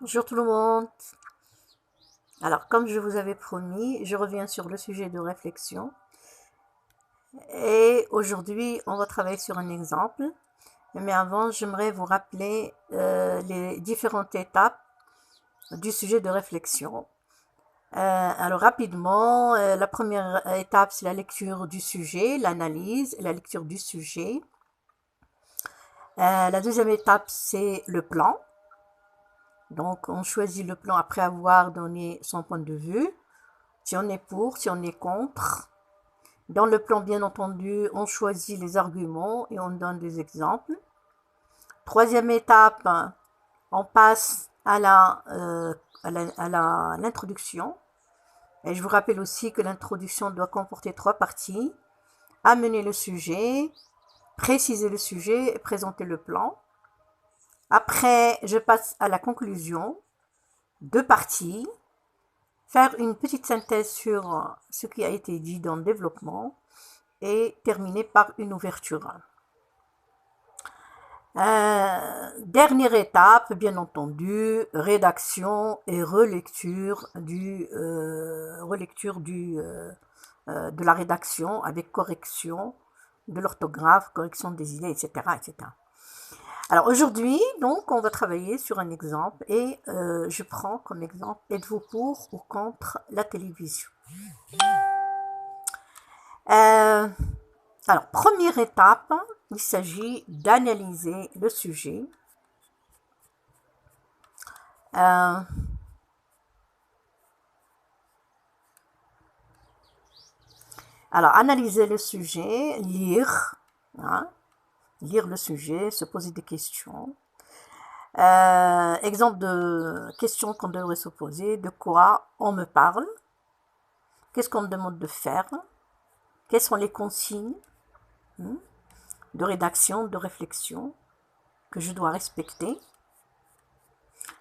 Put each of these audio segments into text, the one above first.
Bonjour tout le monde. Alors, comme je vous avais promis, je reviens sur le sujet de réflexion. Et aujourd'hui, on va travailler sur un exemple. Mais avant, j'aimerais vous rappeler les différentes étapes du sujet de réflexion. Alors, rapidement, la première étape, c'est la lecture du sujet, l'analyse et la lecture du sujet. La deuxième étape, c'est le plan. Donc, on choisit le plan après avoir donné son point de vue. Si on est pour, si on est contre. Dans le plan, bien entendu, on choisit les arguments et on donne des exemples. Troisième étape, on passe à l'introduction. Et je vous rappelle aussi que l'introduction doit comporter 3 parties. Amener le sujet, préciser le sujet et présenter le plan. Après, je passe à la conclusion. 2 parties. Faire une petite synthèse sur ce qui a été dit dans le développement et terminer par une ouverture. Dernière étape, bien entendu, rédaction et de la rédaction avec correction de l'orthographe, correction des idées, etc., etc. Alors aujourd'hui, donc, on va travailler sur un exemple et je prends comme exemple, êtes-vous pour ou contre la télévision? Euh, alors, première étape, il s'agit d'analyser le sujet. Euh, alors, analyser le sujet, lire, hein, lire le sujet, se poser des questions. Exemple de questions qu'on devrait se poser, de quoi on me parle, qu'est-ce qu'on me demande de faire, quelles sont les consignes de rédaction, de réflexion que je dois respecter.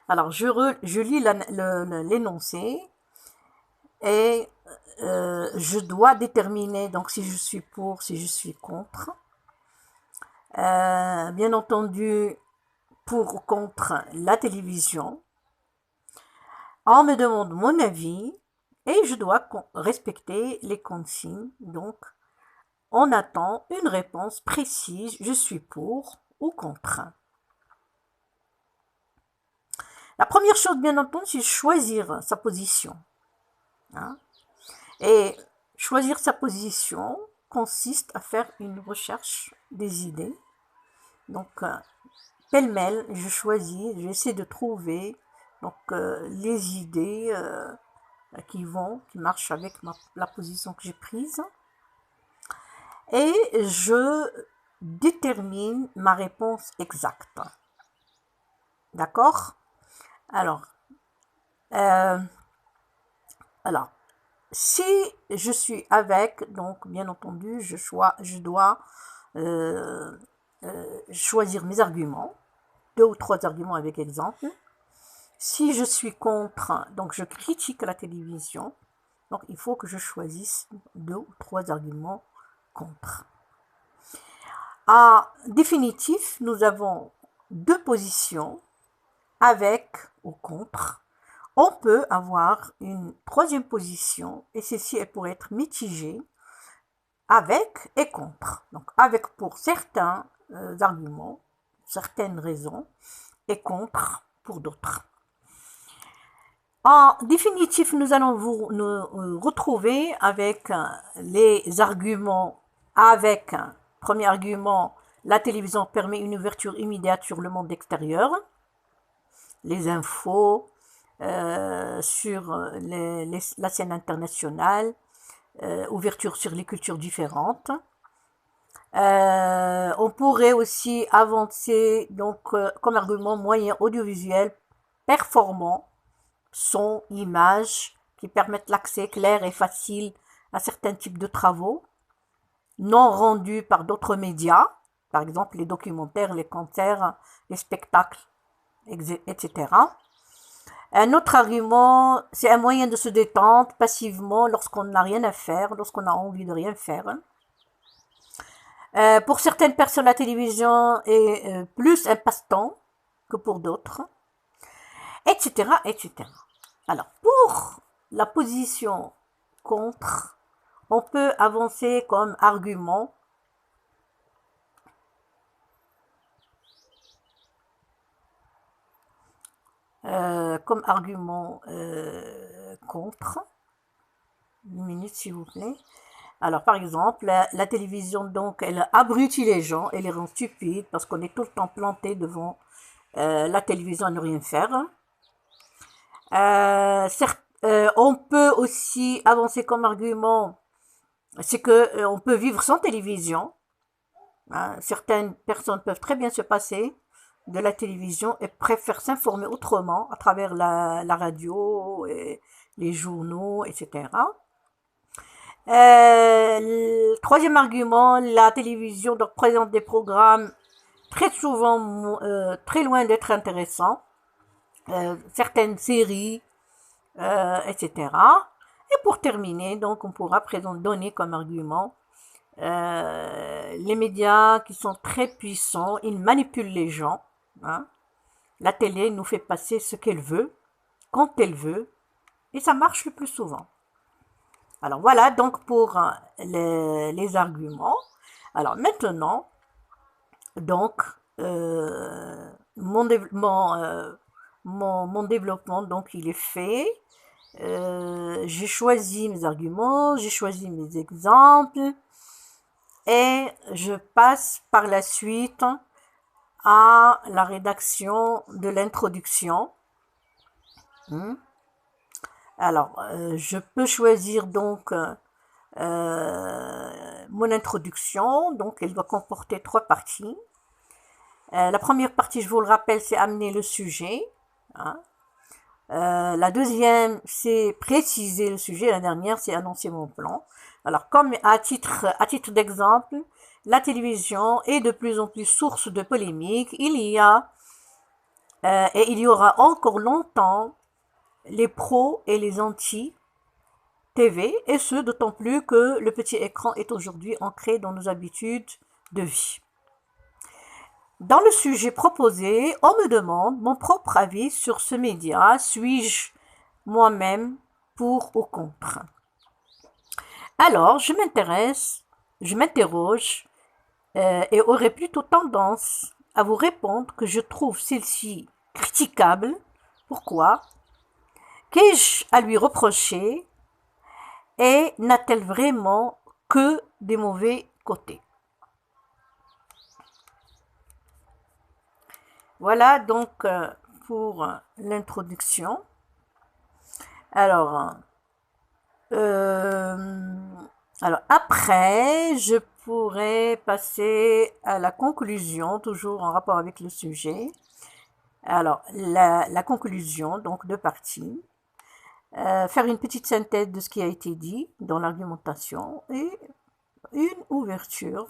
Alors, je lis l'énoncé et je dois déterminer donc si je suis pour, si je suis contre. Bien entendu, pour ou contre la télévision. On me demande mon avis et je dois respecter les consignes. Donc, on attend une réponse précise, je suis pour ou contre. La première chose, bien entendu, c'est choisir sa position. Hein. Et choisir sa position consiste à faire une recherche des idées. Donc, pêle-mêle, je choisis, j'essaie de trouver donc, les idées qui marchent avec la position que j'ai prise. Et je détermine ma réponse exacte. D'accord? Alors, euh, alors, si je suis avec, donc bien entendu, je dois choisir mes arguments, 2 ou 3 arguments avec exemple. Si je suis contre, donc je critique la télévision, donc il faut que je choisisse 2 ou 3 arguments contre. En définitif, nous avons 2 positions, avec ou contre. On peut avoir une 3e position, et ceci elle pourrait être mitigée, avec et contre. Donc avec pour certains arguments, certaines raisons, et contre pour d'autres. En définitif, nous allons nous retrouver avec les arguments avec, premier argument, la télévision permet une ouverture immédiate sur le monde extérieur, les infos sur la scène internationale, ouverture sur les cultures différentes. On pourrait aussi avancer donc comme argument moyen audiovisuel performant, son, image, qui permettent l'accès clair et facile à certains types de travaux, non rendus par d'autres médias, par exemple les documentaires, les concerts, les spectacles, etc. Un autre argument, c'est un moyen de se détendre passivement lorsqu'on n'a rien à faire, lorsqu'on a envie de rien faire. Pour certaines personnes, la télévision est plus un passe-temps que pour d'autres. etc., etc. Alors, pour la position contre, on peut avancer comme argument contre. Une minute, s'il vous plaît. Alors, par exemple, la télévision, donc, elle abrutit les gens, elle les rend stupides parce qu'on est tout le temps planté devant la télévision à ne rien faire. On peut aussi avancer comme argument, c'est que on peut vivre sans télévision. Hein. Certaines personnes peuvent très bien se passer de la télévision et préfèrent s'informer autrement à travers la radio, et les journaux, etc. Le troisième argument, la télévision donc, présente des programmes très souvent très loin d'être intéressants, certaines séries, etc. Et pour terminer, donc on pourra donner comme argument les médias qui sont très puissants, ils manipulent les gens. Hein. La télé nous fait passer ce qu'elle veut, quand elle veut, et ça marche le plus souvent. Alors voilà donc pour les arguments. Alors maintenant, donc mon développement donc il est fait. J'ai choisi mes arguments, j'ai choisi mes exemples et je passe par la suite à la rédaction de l'introduction. Alors, je peux choisir donc mon introduction. Donc, elle doit comporter 3 parties. La première partie, je vous le rappelle, c'est amener le sujet. Hein. La deuxième, c'est préciser le sujet. La dernière, c'est annoncer mon plan. Alors, comme à titre d'exemple, la télévision est de plus en plus source de polémiques. Il y aura encore longtemps les pros et les anti-TV, et ce, d'autant plus que le petit écran est aujourd'hui ancré dans nos habitudes de vie. Dans le sujet proposé, on me demande mon propre avis sur ce média. Suis-je moi-même pour ou contre? Alors, je m'interroge et aurais plutôt tendance à vous répondre que je trouve celle-ci critiquable. Pourquoi? Qu'ai-je à lui reprocher et n'a-t-elle vraiment que des mauvais côtés? Voilà donc pour l'introduction. Alors après, je pourrais passer à la conclusion, toujours en rapport avec le sujet. Alors, la conclusion, donc 2 parties. Faire une petite synthèse de ce qui a été dit dans l'argumentation et une ouverture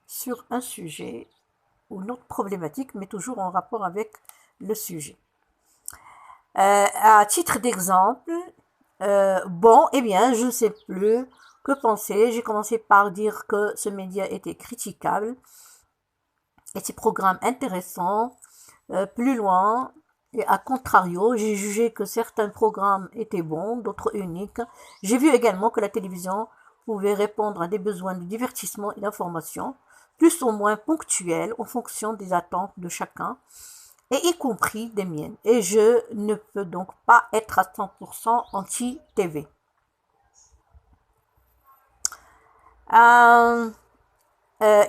sur un sujet ou une autre problématique, mais toujours en rapport avec le sujet. À titre d'exemple, eh bien, je ne sais plus que penser. J'ai commencé par dire que ce média était critiquable et ses programmes intéressants. Plus loin, et à contrario, j'ai jugé que certains programmes étaient bons, d'autres uniques. J'ai vu également que la télévision pouvait répondre à des besoins de divertissement et d'information, plus ou moins ponctuels en fonction des attentes de chacun, et y compris des miennes. Et je ne peux donc pas être à 100% anti-TV.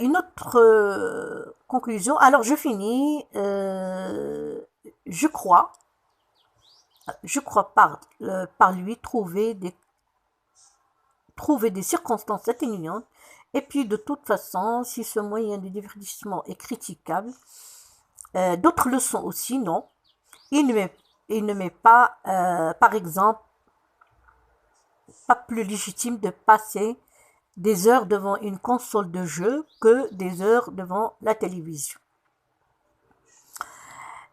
Une autre conclusion. Alors, je finis. Je crois par lui trouver des circonstances atténuantes. Et puis, de toute façon, si ce moyen de divertissement est critiquable, d'autres le sont aussi, non. Il ne m'est pas, par exemple, pas plus légitime de passer des heures devant une console de jeu que des heures devant la télévision.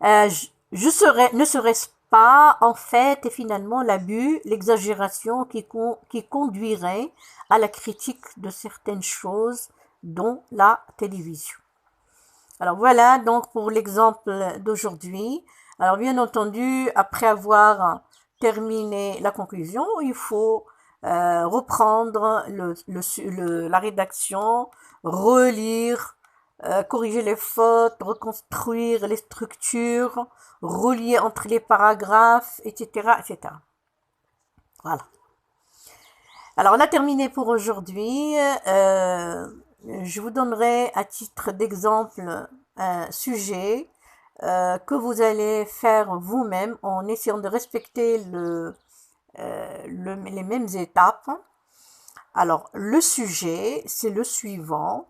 Ne serait-ce pas en fait et finalement l'abus, l'exagération qui conduirait à la critique de certaines choses, dont la télévision. Alors voilà donc pour l'exemple d'aujourd'hui. Alors, bien entendu, après avoir terminé la conclusion, il faut reprendre la rédaction, relire, corriger les fautes, reconstruire les structures, relier entre les paragraphes, etc., etc. Voilà. Alors, on a terminé pour aujourd'hui. Je vous donnerai à titre d'exemple un sujet que vous allez faire vous-même en essayant de respecter les mêmes étapes. Alors, le sujet, c'est le suivant.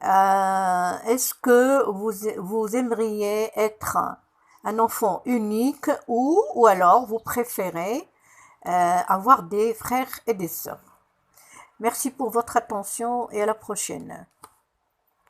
Est-ce que vous aimeriez être un enfant unique ou alors vous préférez avoir des frères et des sœurs? Merci pour votre attention et à la prochaine.